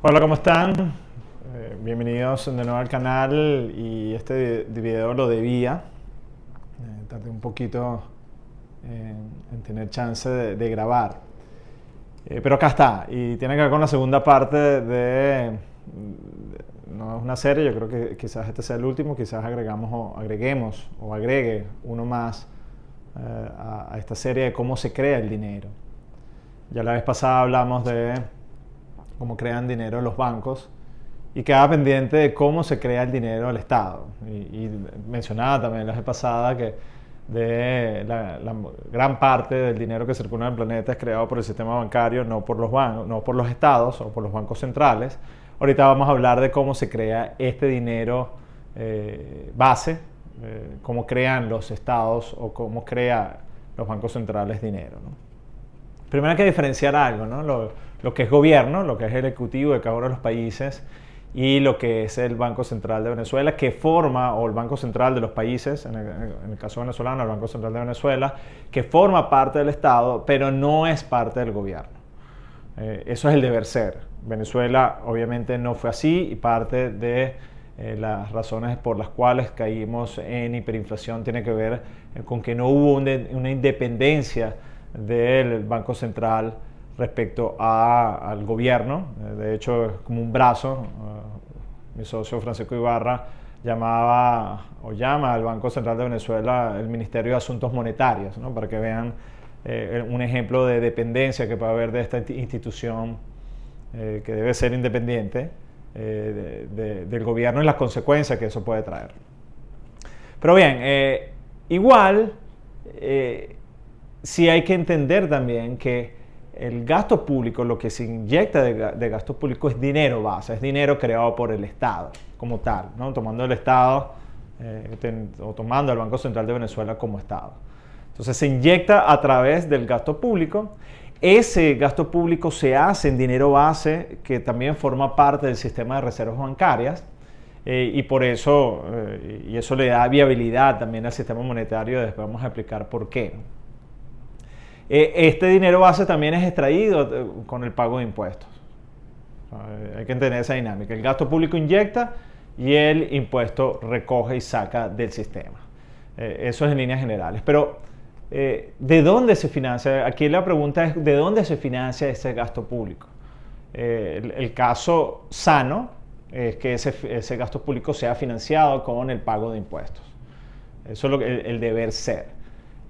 Hola, ¿cómo están? Bienvenidos de nuevo al canal y este video lo debía. Tardé un poquito en tener chance de grabar. Pero acá está y tiene que ver con la segunda parte no es una serie, yo creo que quizás este sea el último, quizás agreguemos o agregue uno más a esta serie de cómo se crea el dinero. Ya la vez pasada hablamos de cómo crean dinero los bancos y queda pendiente de cómo se crea el dinero del Estado. Y mencionaba también la vez pasada que la gran parte del dinero que circula en el planeta es creado por el sistema bancario, no por los bancos, no por los estados o por los bancos centrales. Ahorita vamos a hablar de cómo se crea este dinero base, cómo crean los estados o cómo crean los bancos centrales dinero, ¿no? Primero hay que diferenciar algo, ¿no? Lo que es gobierno, lo que es el ejecutivo de cada uno de los países y lo que es el Banco Central de Venezuela, que forma, o el Banco Central de los países, en el caso venezolano, el Banco Central de Venezuela, que forma parte del Estado, pero no es parte del gobierno. Eso es el deber ser. Venezuela obviamente no fue así y parte de las razones por las cuales caímos en hiperinflación tiene que ver con que no hubo una independencia del Banco Central respecto al gobierno. De hecho, es como un brazo. Mi socio Francisco Ibarra llama al Banco Central de Venezuela el Ministerio de Asuntos Monetarios, ¿no? Para que vean un ejemplo de dependencia que puede haber de esta institución que debe ser independiente del gobierno y las consecuencias que eso puede traer. Pero bien, igual sí hay que entender también que el gasto público, lo que se inyecta de gasto público es dinero base, es dinero creado por el Estado como tal, ¿no? Tomando el Estado o tomando el Banco Central de Venezuela como Estado. Entonces se inyecta a través del gasto público. Ese gasto público se hace en dinero base que también forma parte del sistema de reservas bancarias y por eso, y eso le da viabilidad también al sistema monetario. Después vamos a explicar por qué. Este dinero base también es extraído con el pago de impuestos. Hay que entender esa dinámica. El gasto público inyecta y el impuesto recoge y saca del sistema. Eso es en líneas generales. Pero, ¿de dónde se financia? Aquí la pregunta es, ¿de dónde se financia ese gasto público? El caso sano es que ese gasto público sea financiado con el pago de impuestos. Eso es el deber ser.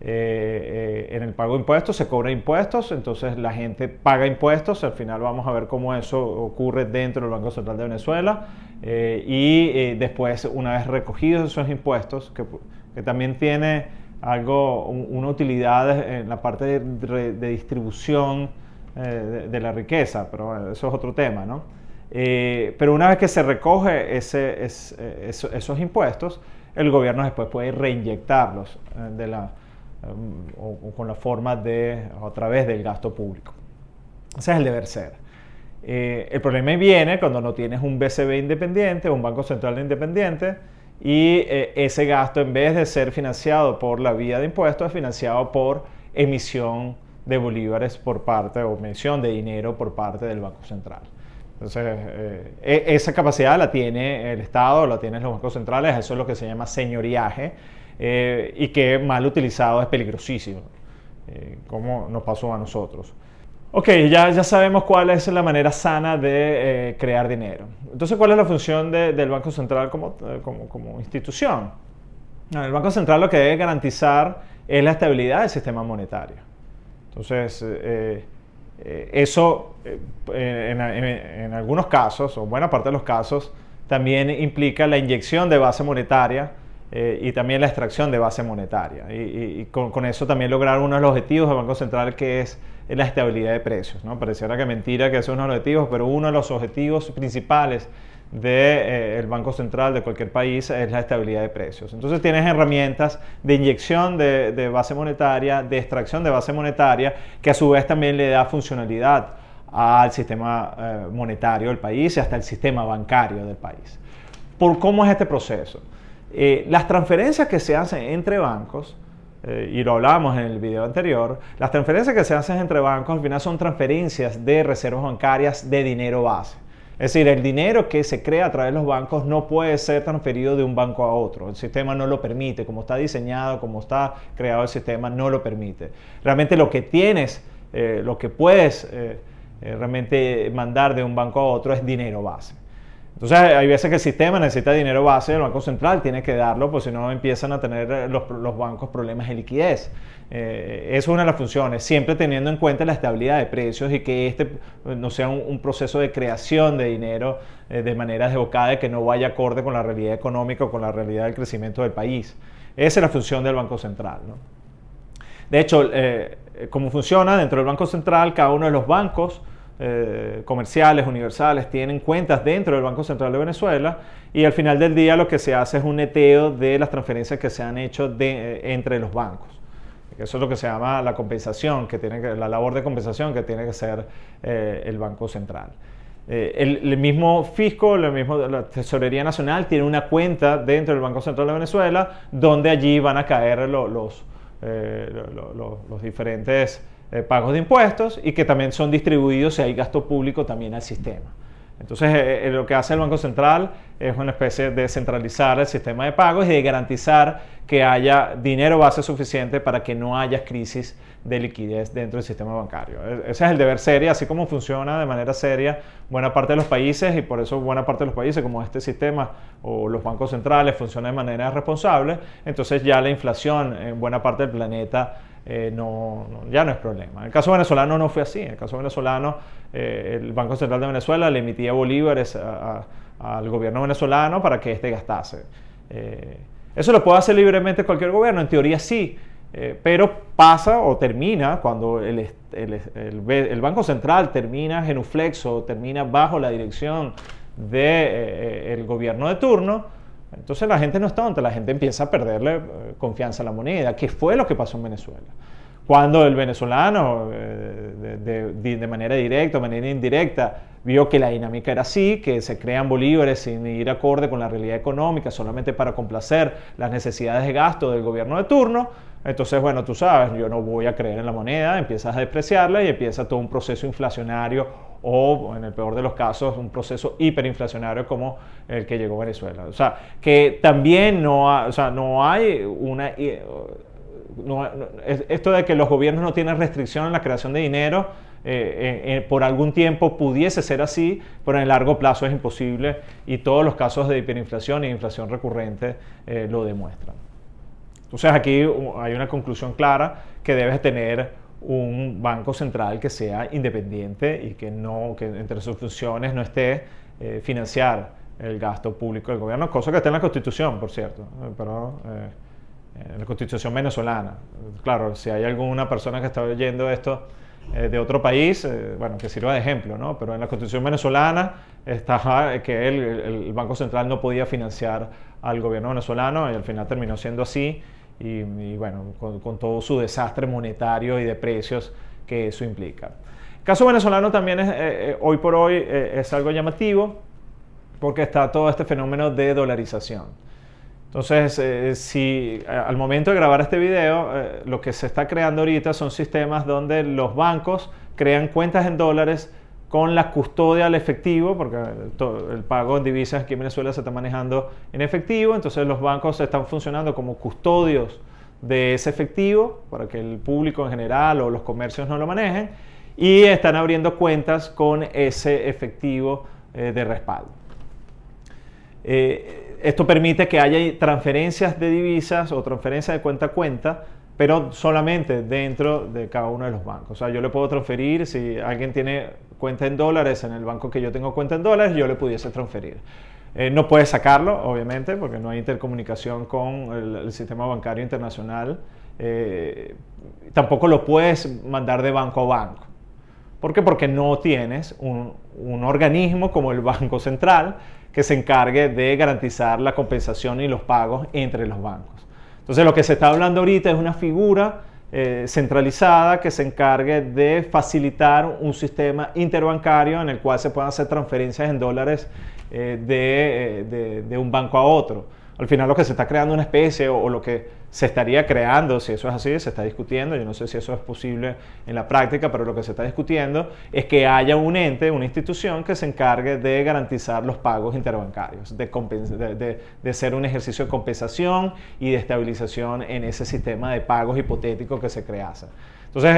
En el pago de impuestos se cobra impuestos, entonces la gente paga impuestos. Al final vamos a ver cómo eso ocurre dentro del Banco Central de Venezuela y después, una vez recogidos esos impuestos, que también tiene una utilidad en la parte de distribución de la riqueza, pero bueno, eso es otro tema, ¿no? Pero una vez que se recoge esos impuestos, el gobierno después puede reinyectarlos o con la forma a través del gasto público. Ese es el deber ser. El problema viene cuando no tienes un BCB independiente o un Banco Central independiente y ese gasto, en vez de ser financiado por la vía de impuestos, es financiado por emisión de bolívares por parte, o emisión de dinero por parte del Banco Central. Entonces, esa capacidad la tiene el Estado, la tienen los bancos centrales. Eso es lo que se llama señoriaje y que mal utilizado es peligrosísimo, como nos pasó a nosotros. Ok, ya sabemos cuál es la manera sana de crear dinero. Entonces, ¿cuál es la función del Banco Central como institución? El Banco Central lo que debe garantizar es la estabilidad del sistema monetario. Entonces, eso en algunos casos, o buena parte de los casos, también implica la inyección de base monetaria y también la extracción de base monetaria. Y con eso también lograr uno de los objetivos del Banco Central, que es la estabilidad de precios, ¿no? Pareciera que mentira que eso es uno de los objetivos, pero uno de los objetivos principales del Banco Central de cualquier país es la estabilidad de precios. Entonces tienes herramientas de inyección de base monetaria, de extracción de base monetaria, que a su vez también le da funcionalidad al sistema monetario del país y hasta el sistema bancario del país. ¿Cómo es este proceso? Las transferencias que se hacen entre bancos, y lo hablábamos en el video anterior, las transferencias que se hacen entre bancos al final son transferencias de reservas bancarias de dinero base. Es decir, el dinero que se crea a través de los bancos no puede ser transferido de un banco a otro. El sistema no lo permite, como está diseñado, como está creado el sistema, no lo permite. Realmente lo que tienes, lo que puedes realmente mandar de un banco a otro es dinero base. Entonces hay veces que el sistema necesita dinero base, el Banco Central tiene que darlo, pues si no empiezan a tener los bancos problemas de liquidez. Es una de las funciones, siempre teniendo en cuenta la estabilidad de precios y que este no sea un proceso de creación de dinero de manera desbocada y que no vaya acorde con la realidad económica o con la realidad del crecimiento del país. Esa es la función del Banco Central, ¿no? De hecho, ¿cómo funciona? Dentro del Banco Central, cada uno de los bancos comerciales, universales, tienen cuentas dentro del Banco Central de Venezuela y al final del día lo que se hace es un neteo de las transferencias que se han hecho entre los bancos. Eso es lo que se llama la compensación, la labor de compensación que tiene que hacer el Banco Central. El mismo fisco, la Tesorería Nacional tiene una cuenta dentro del Banco Central de Venezuela donde allí van a caer los diferentes pagos de impuestos y que también son distribuidos si hay gasto público también al sistema. Entonces lo que hace el Banco Central es una especie de centralizar el sistema de pagos y de garantizar que haya dinero base suficiente para que no haya crisis de liquidez dentro del sistema bancario. Ese es el deber ser, así como funciona de manera seria buena parte de los países, y por eso buena parte de los países como este sistema o los bancos centrales funcionan de manera responsable. Entonces ya la inflación en buena parte del planeta ya no es problema. En el caso venezolano no fue así. En el caso venezolano, el Banco Central de Venezuela le emitía bolívares al gobierno venezolano para que éste gastase. ¿Eso lo puede hacer libremente cualquier gobierno? En teoría sí, pero pasa o termina cuando el Banco Central termina genuflexo, termina bajo la dirección del gobierno de turno. Entonces la gente no es tonta, la gente empieza a perderle confianza a la moneda, que fue lo que pasó en Venezuela. Cuando el venezolano, de manera directa o manera indirecta, vio que la dinámica era así, que se crean bolívares sin ir acorde con la realidad económica, solamente para complacer las necesidades de gasto del gobierno de turno, entonces, bueno, tú sabes, yo no voy a creer en la moneda, empiezas a despreciarla y empieza todo un proceso inflacionario o, en el peor de los casos, un proceso hiperinflacionario como el que llegó a Venezuela. O sea, que también no hay una... esto de que los gobiernos no tienen restricción en la creación de dinero, por algún tiempo pudiese ser así, pero en el largo plazo es imposible y todos los casos de hiperinflación e inflación recurrente lo demuestran. Entonces aquí hay una conclusión clara que debes tener un banco central que sea independiente y que entre sus funciones no esté financiar el gasto público del gobierno, cosa que está en la Constitución, por cierto, pero en la Constitución venezolana. Claro, si hay alguna persona que está oyendo esto de otro país, bueno, que sirva de ejemplo, ¿no? Pero en la Constitución venezolana está que el Banco Central no podía financiar al gobierno venezolano y al final terminó siendo así. Y bueno, con todo su desastre monetario y de precios que eso implica. El caso venezolano también hoy por hoy es algo llamativo porque está todo este fenómeno de dolarización. Entonces, si al momento de grabar este video, lo que se está creando ahorita son sistemas donde los bancos crean cuentas en dólares con la custodia al efectivo, porque el pago en divisas aquí en Venezuela se está manejando en efectivo, entonces los bancos están funcionando como custodios de ese efectivo para que el público en general o los comercios no lo manejen, y están abriendo cuentas con ese efectivo de respaldo. Esto permite que haya transferencias de divisas o transferencias de cuenta a cuenta, pero solamente dentro de cada uno de los bancos. O sea, yo le puedo transferir, si alguien tiene cuenta en dólares en el banco que yo tengo cuenta en dólares, yo le pudiese transferir. No puedes sacarlo, obviamente, porque no hay intercomunicación con el sistema bancario internacional. Tampoco lo puedes mandar de banco a banco. ¿Por qué? Porque no tienes un organismo como el Banco Central que se encargue de garantizar la compensación y los pagos entre los bancos. Entonces lo que se está hablando ahorita es una figura centralizada que se encargue de facilitar un sistema interbancario en el cual se puedan hacer transferencias en dólares de un banco a otro. Al final lo que se está creando una especie o lo que se estaría creando, si eso es así, se está discutiendo, yo no sé si eso es posible en la práctica, pero lo que se está discutiendo es que haya un ente, una institución que se encargue de garantizar los pagos interbancarios, de ser un ejercicio de compensación y de estabilización en ese sistema de pagos hipotético que se crease. Entonces,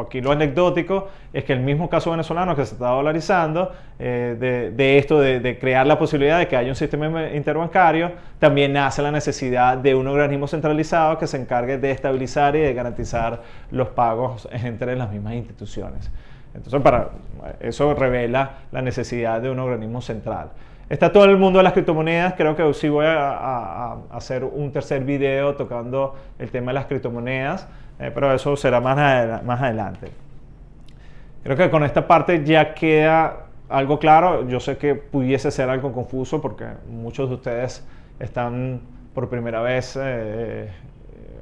aquí lo anecdótico es que el mismo caso venezolano que se está dolarizando, de esto de crear la posibilidad de que haya un sistema interbancario, también nace la necesidad de un organismo centralizado que se encargue de estabilizar y de garantizar los pagos entre las mismas instituciones. Entonces, eso revela la necesidad de un organismo central. Está todo el mundo de las criptomonedas, creo que sí voy a hacer un tercer video tocando el tema de las criptomonedas, pero eso será más adelante. Creo que con esta parte ya queda algo claro. Yo sé que pudiese ser algo confuso porque muchos de ustedes están por primera vez,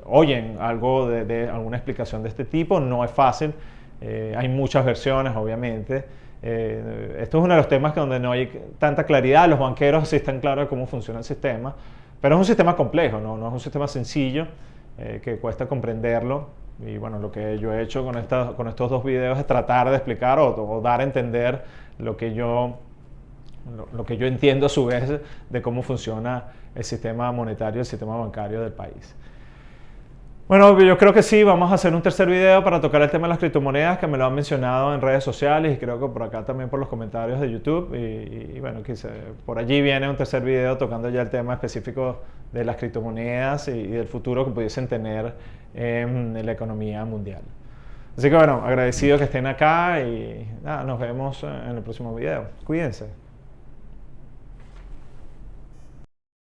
oyen algo de alguna explicación de este tipo. No es fácil, hay muchas versiones obviamente. Esto es uno de los temas donde no hay tanta claridad. Los banqueros sí están claros de cómo funciona el sistema, pero es un sistema complejo, no es un sistema sencillo, que cuesta comprenderlo. Y bueno, lo que yo he hecho con estos dos videos es tratar de explicar o dar a entender lo que yo entiendo a su vez de cómo funciona el sistema monetario, el sistema bancario del país. Bueno, yo creo que sí, vamos a hacer un tercer video para tocar el tema de las criptomonedas, que me lo han mencionado en redes sociales y creo que por acá también por los comentarios de YouTube. Y bueno, por allí viene un tercer video tocando ya el tema específico de las criptomonedas y del futuro que pudiesen tener en la economía mundial. Así que bueno, agradecido que estén acá y nada, nos vemos en el próximo video. Cuídense.